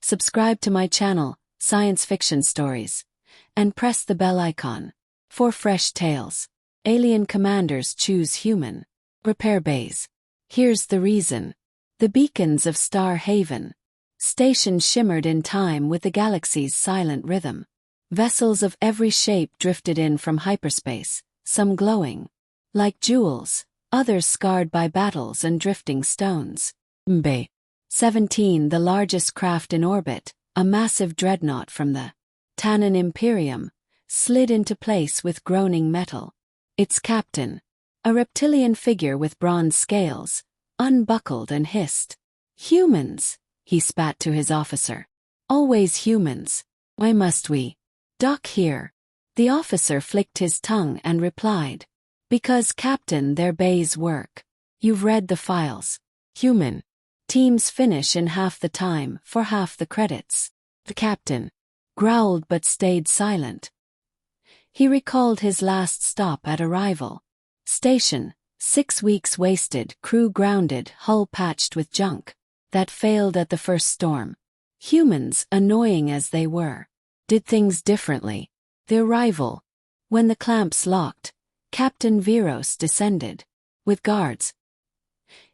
subscribe to my channel, Science Fiction Stories, and press the bell icon for fresh tales. Alien commanders choose human. Repair bays. Here's the reason. The beacons of Star Haven. Station shimmered in time with the galaxy's silent rhythm. Vessels of every shape drifted in from hyperspace, some glowing like jewels, others scarred by battles and drifting stones. Bay 17, the largest craft in orbit, a massive dreadnought from the Tannan Imperium, slid into place with groaning metal. Its captain, a reptilian figure with bronze scales, unbuckled and hissed. "Humans," he spat to his officer. "Always humans. Why must we dock here?" The officer flicked his tongue and replied, "Because, Captain, their bays work. You've read the files. Human teams finish in half the time for half the credits." The captain growled but stayed silent. He recalled his last stop at arrival. Station, 6 weeks wasted, crew grounded, hull patched with junk that failed at the first storm. Humans, annoying as they were, did things differently. The arrival. When the clamps locked, Captain Viros descended. With guards.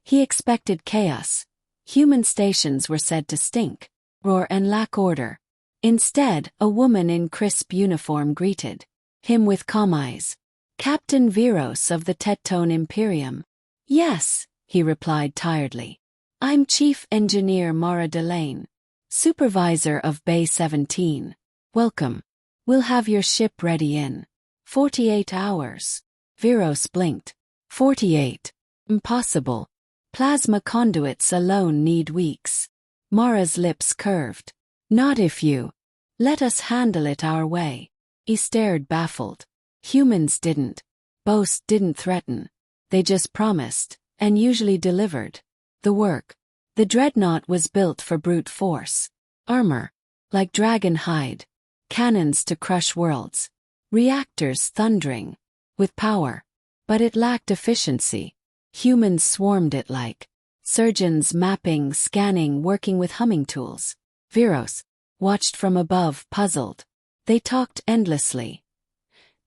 He expected chaos. Human stations were said to stink, roar and lack order. Instead, a woman in crisp uniform greeted him with calm eyes. "Captain Viros of the Teton Imperium." "Yes," he replied tiredly. "I'm Chief Engineer Mara Delane, Supervisor of Bay 17. Welcome. We'll have your ship ready in 48 hours. Viros blinked. 48. Impossible. Plasma conduits alone need weeks. Mara's lips curved. "Not if you let us handle it our way." He stared baffled. Humans didn't boast, didn't threaten. They just promised, and usually delivered the work. The dreadnought was built for brute force. Armor, like dragon hide. Cannons to crush worlds. Reactors thundering with power. But it lacked efficiency. Humans swarmed it like surgeons mapping, scanning, working with humming tools. Viros watched from above, puzzled. They talked endlessly.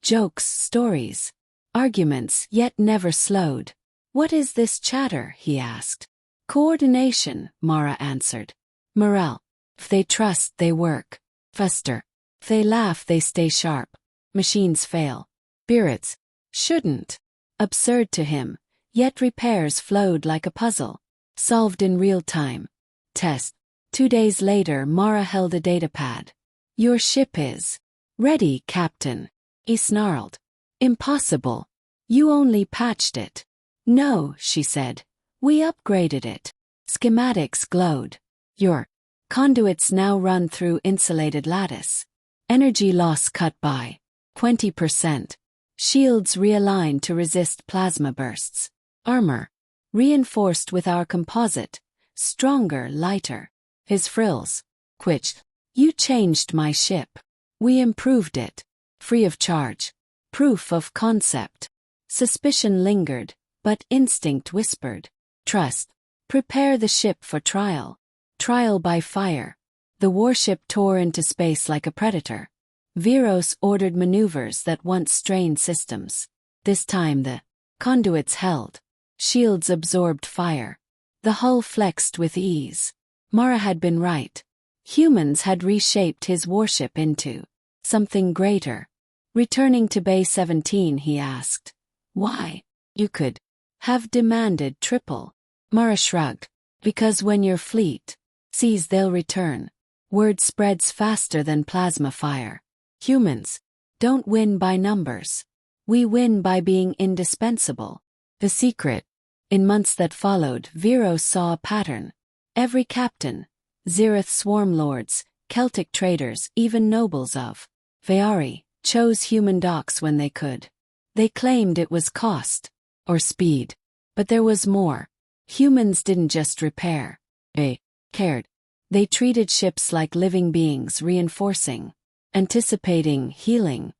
Jokes, stories, arguments, yet never slowed. "What is this chatter?" he asked. "Coordination," Mara answered. "Morale. If they trust, they work faster. If they laugh, they stay sharp. Machines fail. Spirits shouldn't." Absurd to him, yet repairs flowed like a puzzle, solved in real time. Test. 2 days later, Mara held a datapad. "Your ship is ready, Captain." He snarled. "Impossible. You only patched it." "No," she said. "We upgraded it." Schematics glowed. "Your conduits now run through insulated lattice. Energy loss cut by 20%. Shields realigned to resist plasma bursts. Armor reinforced with our composite, stronger, lighter." His frills twitched. "You changed my ship. We improved it. Free of charge. Proof of concept." Suspicion lingered, but instinct whispered. "Trust. Prepare the ship for trial." Trial by fire. The warship tore into space like a predator. Viros ordered maneuvers that once strained systems. This time the conduits held. Shields absorbed fire. The hull flexed with ease. Mara had been right. Humans had reshaped his warship into something greater. Returning to Bay 17, he asked, "Why?" "You could have demanded triple." Mara shrugged. "Because when your fleet sees, they'll return. Word spreads faster than plasma fire. Humans don't win by numbers. We win by being indispensable." The secret. In months that followed, Viros saw a pattern. Every captain, Zereth swarm lords, Celtic traders, even nobles of Veari, chose human docks when they could. They claimed it was cost or speed. But there was more. Humans didn't just repair. They cared. They treated ships like living beings, reinforcing, anticipating, healing.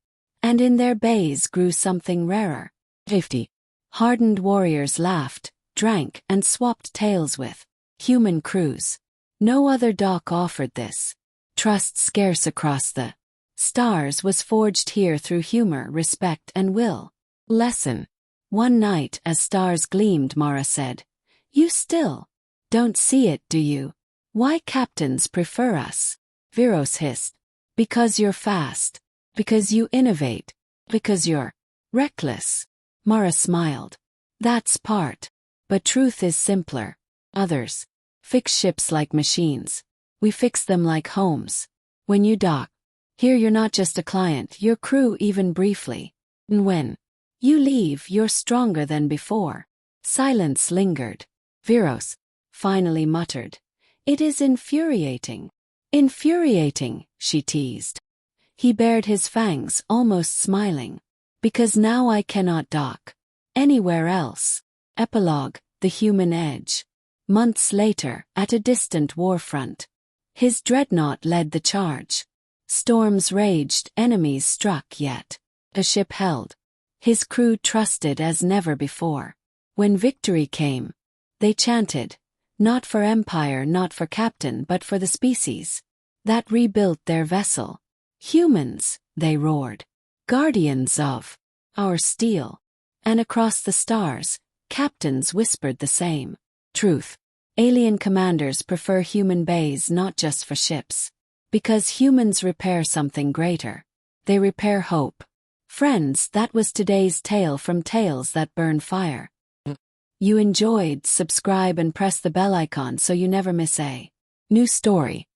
And in their bays grew something rarer. 50. Hardened warriors laughed, drank, and swapped tales with human crews. No other dock offered this. Trust scarce across the stars was forged here through humor, respect, and will. Lesson. One night as stars gleamed, Mara said, "You still don't see it, do you? Why captains prefer us?" Viros hissed. "Because you're fast. Because you innovate. Because you're reckless." Mara smiled. "That's part. But truth is simpler. Others fix ships like machines. We fix them like homes. When you dock, here you're not just a client, you're crew even briefly. And when you leave, you're stronger than before." Silence lingered. Viros finally muttered, "It is infuriating." "Infuriating," she teased. He bared his fangs, almost smiling. "Because now I cannot dock anywhere else." Epilogue. The Human Edge. Months later, at a distant warfront, his dreadnought led the charge. Storms raged, enemies struck, yet the ship held. His crew trusted as never before. When victory came, they chanted, not for empire, not for captain, but for the species that rebuilt their vessel. "Humans," they roared, "guardians of our steel." And across the stars, captains whispered the same truth. Alien commanders prefer human bays not just for ships. Because humans repair something greater. They repair hope. Friends, that was today's tale from Tales That Burn Fire. You enjoyed, subscribe and press the bell icon so you never miss a new story.